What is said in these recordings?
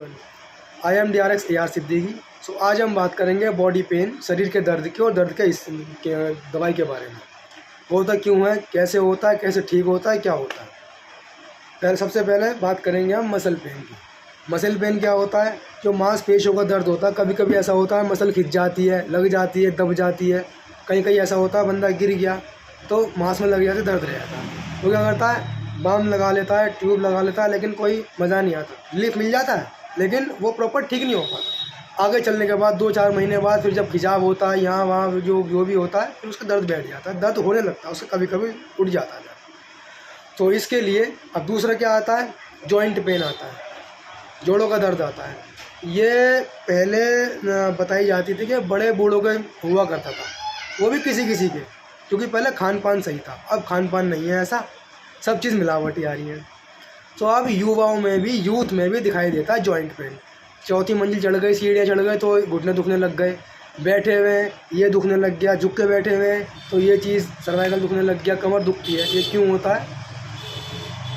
I am DRX AR Siddiqui. So आज हम बात करेंगे बॉडी पेन, शरीर के दर्द की और दर्द के दवाई के बारे में। होता क्यों है, कैसे होता है, कैसे ठीक होता है, क्या होता है। सबसे पहले बात करेंगे हम मसल पेन की। मसल पेन क्या होता है? जो मांसपेशियों का दर्द होता है। कभी कभी ऐसा होता है मसल खिंच जाती है, लग जाती है, दब जाती है। कहीं कहीं ऐसा होता है बंदा गिर गया तो मांस में लग जाती है, दर्द रह जाता है। वो क्या करता है, बाम लगा लेता है, ट्यूब लगा लेता है, लेकिन कोई मज़ा नहीं आता। रिलीफ मिल जाता है लेकिन वो प्रॉपर ठीक नहीं हो पाता। आगे चलने के बाद 2-4 महीने बाद फिर जब खिंचाव होता है यहाँ वहाँ जो भी होता है, फिर उसका दर्द बैठ जाता है, दर्द होने लगता है, उससे कभी कभी उठ जाता है। तो इसके लिए अब दूसरा क्या आता है, जॉइंट पेन आता है, जोड़ों का दर्द आता है। ये पहले बताई जाती थी कि बड़े बूढ़ों के हुआ करता था, वो भी किसी किसी के, क्योंकि पहले खान पान सही था। अब खान पान नहीं है ऐसा, सब चीज़ मिलावटी आ रही है। तो अब युवाओं में भी, यूथ में भी दिखाई देता है जॉइंट पेन। चौथी मंजिल चढ़ गए, सीढ़ियाँ चढ़ गए तो घुटने दुखने लग गए, बैठे हुए ये दुखने लग गया, झुक के बैठे हुए तो ये चीज़ सर्वाइकल दुखने लग गया, कमर दुखती है। ये क्यों होता है?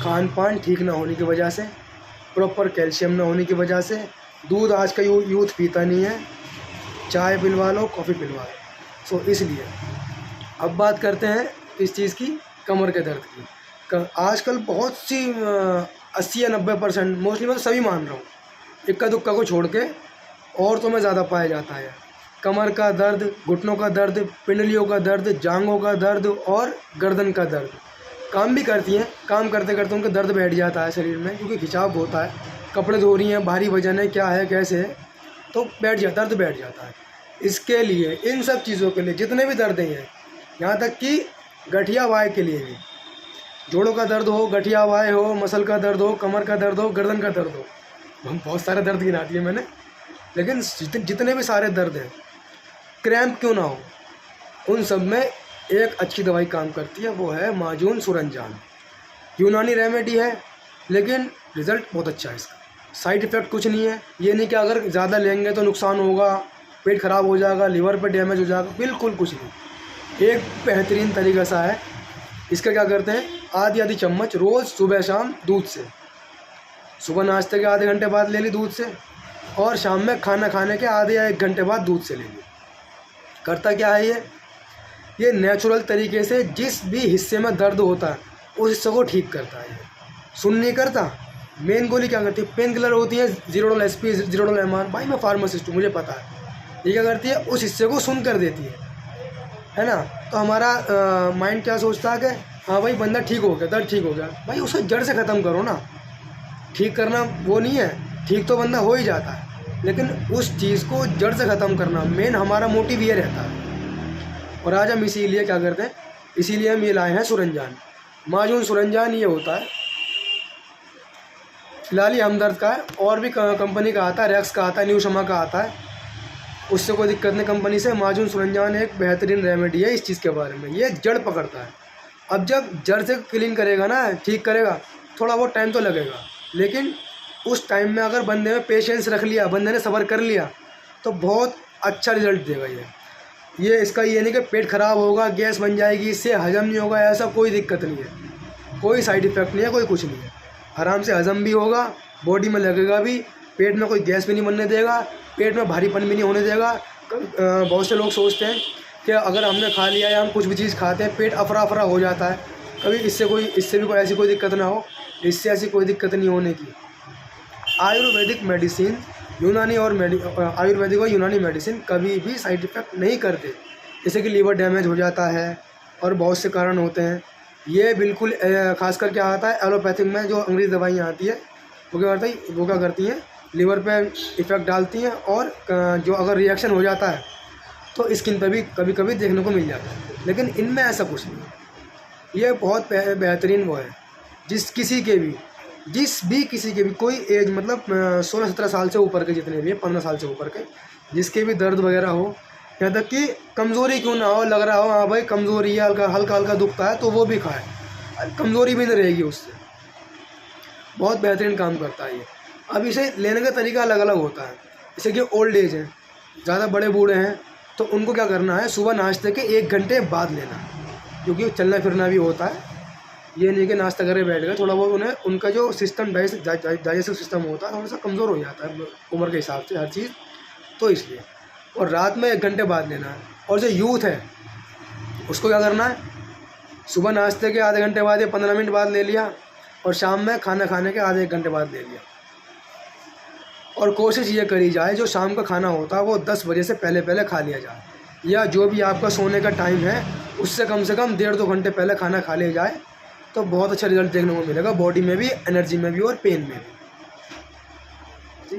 खान पान ठीक ना होने की वजह से, प्रॉपर कैल्शियम ना होने की वजह से। दूध आज का यूथ पीता नहीं है, चाय पिलवा लो, कॉफ़ी पिलवा लो। सो इसलिए अब बात करते हैं इस चीज़ की, कमर के दर्द की। आजकल बहुत सी 80 या 90% मोस्टली, मैं तो सभी मान रहा हूँ, इक्का दुक्का को छोड़ के औरतों में ज़्यादा पाया जाता है कमर का दर्द, घुटनों का दर्द, पिंडलियों का दर्द, जांघों का दर्द और गर्दन का दर्द। काम भी करती हैं, काम करते करते उनका दर्द बैठ जाता है शरीर में, क्योंकि खिंचाव होता है, कपड़े धो रही हैं, भारी वजन है, क्या है, कैसे है, तो दर्द बैठ जाता है। इसके लिए, इन सब चीज़ों के लिए जितने भी दर्द हैं, यहाँ तक कि गठिया वाय के लिए भी, जोड़ों का दर्द हो, गठिया वाय हो, मसल का दर्द हो, कमर का दर्द हो, गर्दन का दर्द हो, हम बहुत सारे दर्द गिना दिए मैंने, लेकिन जितने भी सारे दर्द हैं, क्रैम्प क्यों ना हो, उन सब में एक अच्छी दवाई काम करती है, वो है माजून सुरंजान। यूनानी रेमेडी है लेकिन रिज़ल्ट बहुत अच्छा है इसका, साइड इफ़ेक्ट कुछ नहीं है। ये नहीं कि अगर ज़्यादा लेंगे तो नुकसान होगा, पेट ख़राब हो जाएगा, लीवर पर डैमेज हो जाएगा, बिल्कुल कुछ नहीं। एक बेहतरीन तरीका सा है। इसका क्या करते हैं, आधी चम्मच रोज़ सुबह शाम दूध से, सुबह नाश्ते के आधे घंटे बाद ले ली दूध से, और शाम में खाना खाने के आधे या 1 घंटे बाद दूध से ले ली। करता क्या है ये नेचुरल तरीके से जिस भी हिस्से में दर्द होता है उस हिस्से को ठीक करता है। सुन नहीं करता। मेन गोली क्या करती है, पेन किलर होती है, ZeroDol-SP, ZeroDol-MR, भाई मैं फार्मासिस्ट हूँ, मुझे पता है। ये क्या करती है, उस हिस्से को सुन कर देती है ना। तो हमारा माइंड क्या सोचता है कि हाँ भाई बंदा ठीक हो गया, दर्द ठीक हो गया, भाई उसे जड़ से ख़त्म करो ना। ठीक करना वो नहीं है, ठीक तो बंदा हो ही जाता है, लेकिन उस चीज़ को जड़ से ख़त्म करना मेन हमारा मोटिव ये रहता है। और आज हम इसीलिए क्या करते हैं, इसीलिए हम ये लाए हैं सुरंजान, माजून सुरंजान। ये होता है फिलहाल ही हमदर्द का है, और भी कंपनी का आता है, रेक्स का आता है, न्यू शमा का आता है, उससे कोई दिक्कत नहीं कंपनी से। माजून सुरंजान एक बेहतरीन रेमेडी है इस चीज़ के बारे में, ये जड़ पकड़ता है। अब जब जड़ से क्लीन करेगा ना, ठीक करेगा, थोड़ा बहुत टाइम तो लगेगा, लेकिन उस टाइम में अगर बंदे में पेशेंस रख लिया, बंदे ने सब्र कर लिया, तो बहुत अच्छा रिजल्ट देगा ये। इसका ये नहीं कि पेट ख़राब होगा, गैस बन जाएगी, इससे हजम नहीं होगा, ऐसा कोई दिक्कत नहीं है, कोई साइड इफ़ेक्ट नहीं है, कोई कुछ नहीं है। आराम से हजम भी होगा, बॉडी में लगेगा भी, पेट में कोई गैस भी नहीं बनने देगा, पेट में भारीपन भी नहीं होने देगा। बहुत से लोग सोचते हैं कि अगर हमने खा लिया या हम कुछ भी चीज़ खाते हैं पेट अफरा अफरा हो जाता है, कभी इससे भी कोई ऐसी कोई दिक्कत ना हो, इससे ऐसी कोई दिक्कत नहीं होने की। आयुर्वेदिक मेडिसिन, यूनानी और आयुर्वेदिक और यूनानी मेडिसिन कभी भी साइड इफ़ेक्ट नहीं करते, जैसे कि लीवर डैमेज हो जाता है और बहुत से कारण होते हैं। ये बिल्कुल खासकर क्या आता है, एलोपैथिक में जो अंग्रेज़ी दवाइयाँ आती है वो क्या करती हैं, लीवर पे इफ़ेक्ट डालती हैं, और जो अगर रिएक्शन हो जाता है तो स्किन पे भी कभी कभी देखने को मिल जाता है, लेकिन इनमें ऐसा कुछ नहीं है। ये बहुत बेहतरीन वो है, जिस किसी के भी कोई एज, मतलब 16-17 साल से ऊपर के जितने भी हैं, 15 साल से ऊपर के, जिसके भी दर्द वगैरह हो, यहाँ तक कि कमज़ोरी क्यों ना हो, लग रहा हो हाँ भाई कमज़ोरी है, हल्का हल्का दुखता है, तो वो भी खाए, कमज़ोरी भी नहीं रहेगी उससे। बहुत बेहतरीन काम करता है ये। अब इसे लेने का तरीका अलग अलग होता है, जैसे कि ओल्ड एज है, ज़्यादा बड़े बूढ़े हैं, तो उनको क्या करना है, सुबह नाश्ते के 1 घंटे बाद लेना, क्योंकि चलना फिरना भी होता है, ये नहीं कि नाश्ता करके बैठ गए, थोड़ा बहुत उन्हें उनका जो सिस्टम डाइजेस्टिव सिस्टम होता है थोड़ा सा कमज़ोर हो जाता है उम्र के हिसाब से हर चीज़, तो इसलिए। और रात में 1 घंटे बाद लेना है। और जो यूथ है उसको क्या करना है, सुबह नाश्ते के आधे घंटे बाद या 15 मिनट बाद ले लिया, और शाम में खाना खाने के आधे 1 घंटे बाद ले लिया। और कोशिश ये करी जाए जो शाम का खाना होता है वो 10 बजे से पहले पहले खा लिया जाए, या जो भी आपका सोने का टाइम है उससे कम से कम 1.5-2 घंटे पहले खाना खा लिया जाए, तो बहुत अच्छा रिजल्ट देखने को मिलेगा, बॉडी में भी, एनर्जी में भी और पेन में भी।